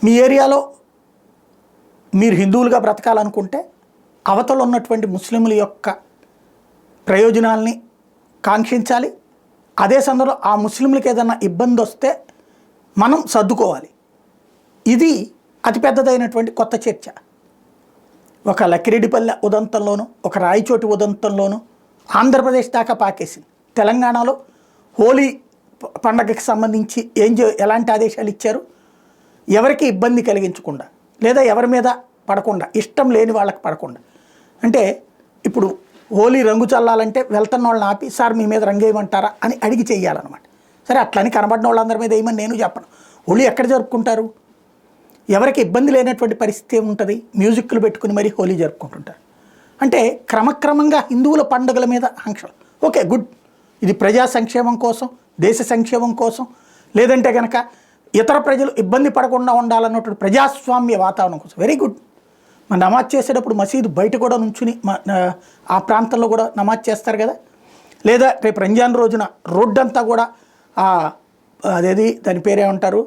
మీ ఏరియాలో మీరు హిందువులుగా బ్రతకాలనుకుంటే అవతల ఉన్నటువంటి ముస్లింల యొక్క ప్రయోజనాల్ని కాంక్షించాలి. అదే సందర్భంలో ఆ ముస్లింలకు ఏదైనా ఇబ్బంది వస్తే మనం సర్దుకోవాలి. ఇది అతిపెద్దదైనటువంటి కొత్త చర్చ. ఒక లక్కిరెడ్డిపల్లె ఉదంతంలోనూ, ఒక రాయచోటి ఉదంతంలోనూ ఆంధ్రప్రదేశ్ దాకా పాకేసింది. తెలంగాణలో హోలీ పండగకి సంబంధించి ఎలాంటి ఆదేశాలు ఇచ్చారు? ఎవరికి ఇబ్బంది కలిగించకుండా, లేదా ఎవరి మీద పడకుండా, ఇష్టం లేని వాళ్ళకి పడకుండా. అంటే ఇప్పుడు హోలీ రంగు చల్లాలంటే వెళ్తున్న వాళ్ళని ఆపి, సార్ మీ మీద రంగు వేయమంటారా అని అడిగి చెయ్యాలన్నమాట. సరే, అట్లని కనబడిన వాళ్ళందరి మీద వేయమని నేను చెప్పను. హోలీ ఎక్కడ జరుపుకుంటారు? ఎవరికి ఇబ్బంది లేనటువంటి పరిస్థితి ఏముంటుంది? మ్యూజిక్లు పెట్టుకుని మరీ హోలీ జరుపుకుంటుంటారు. అంటే క్రమక్రమంగా హిందువుల పండుగల మీద ఆంక్షలు. Okay, good. ఇది ప్రజా సంక్షేమం కోసం, దేశ సంక్షేమం కోసం, లేదంటే కనుక ఇతర ప్రజలు ఇబ్బంది పడకుండా ఉండాలన్నటువంటి ప్రజాస్వామ్య వాతావరణం కోసం. Very good. మన నమాజ్ చేసేటప్పుడు మసీదు బయట కూడా నుంచుని ఆ ప్రాంతంలో కూడా నమాజ్ చేస్తారు కదా. లేదా రేపు రంజాన్ రోజున రోడ్డంతా కూడా అదేది దాని పేరేమంటారు,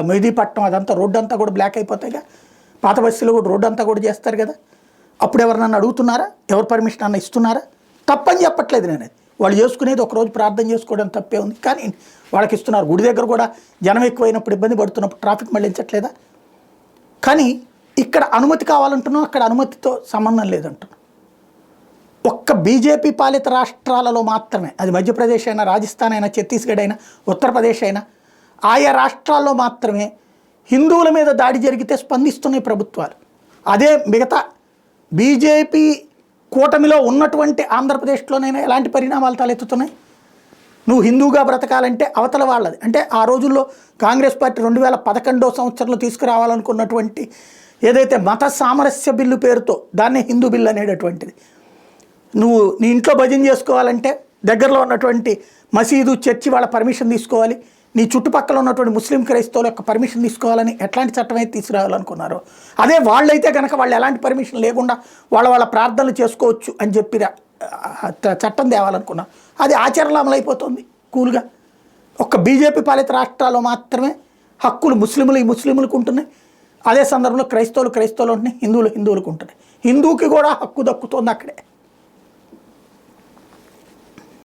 మెహదీపట్నం అదంతా రోడ్డు అంతా కూడా బ్లాక్ అయిపోతాయిగా. పాత బస్సులో కూడా రోడ్డు అంతా కూడా చేస్తారు కదా. అప్పుడు ఎవరినన్నా అడుగుతున్నారా? ఎవరు పర్మిషన్ అన్న ఇస్తున్నారా? తప్పని చెప్పట్లేదు నేను. వాళ్ళు చేసుకునేది ఒకరోజు ప్రార్థన చేసుకోవడం తప్పే ఉంది, కానీ వాళ్ళకి ఇస్తున్నారు. గుడి దగ్గర కూడా జనం ఎక్కువైనప్పుడు ఇబ్బంది పడుతున్నప్పుడు ట్రాఫిక్ మళ్ళించట్లేదా? కానీ ఇక్కడ అనుమతి కావాలంటున్నాం, అక్కడ అనుమతితో సంబంధం లేదంటున్నాం. ఒక్క బీజేపీ పాలిత రాష్ట్రాలలో మాత్రమే, అది మధ్యప్రదేశ్ అయినా, రాజస్థాన్ అయినా, ఛత్తీస్గఢ్ అయినా, ఉత్తరప్రదేశ్ అయినా, ఆయా రాష్ట్రాల్లో మాత్రమే హిందువుల మీద దాడి జరిగితే స్పందిస్తున్నాయి ప్రభుత్వాలు. అదే మిగతా బీజేపీ కూటమిలో ఉన్నటువంటి ఆంధ్రప్రదేశ్లోనైనా ఎలాంటి పరిణామాలు తలెత్తుతున్నాయి? నువ్వు హిందూగా బ్రతకాలంటే అవతల వాళ్ళది. అంటే ఆ రోజుల్లో కాంగ్రెస్ పార్టీ 2011వ సంవత్సరంలో తీసుకురావాలనుకున్నటువంటి ఏదైతే మత సామరస్య బిల్లు పేరుతో, దాన్నే హిందూ బిల్లు అనేటటువంటిది. నువ్వు నీ ఇంట్లో భజన చేసుకోవాలంటే దగ్గరలో ఉన్నటువంటి మసీదు, చర్చి వాళ్ళ పర్మిషన్ తీసుకోవాలి. నీ చుట్టుపక్కల ఉన్నటువంటి ముస్లిం క్రైస్తవుల యొక్క పర్మిషన్ తీసుకోవాలని ఎట్లాంటి చట్టం అయితే తీసుకురావాలనుకున్నారో, అదే వాళ్ళైతే కనుక వాళ్ళు ఎలాంటి పర్మిషన్ లేకుండా వాళ్ళ ప్రార్థనలు చేసుకోవచ్చు అని చెప్పి చట్టం తేవాలనుకున్నారు. అది ఆచరణలో అమలైపోతుంది కూల్గా. ఒక్క బీజేపీ పాలిత రాష్ట్రాల్లో మాత్రమే హక్కులు ముస్లింలకు ఉంటున్నాయి. అదే సందర్భంలో క్రైస్తవులు ఉంటున్నాయి, హిందువులకు ఉంటున్నాయి. హిందువుకి కూడా హక్కు దక్కుతోంది అక్కడే.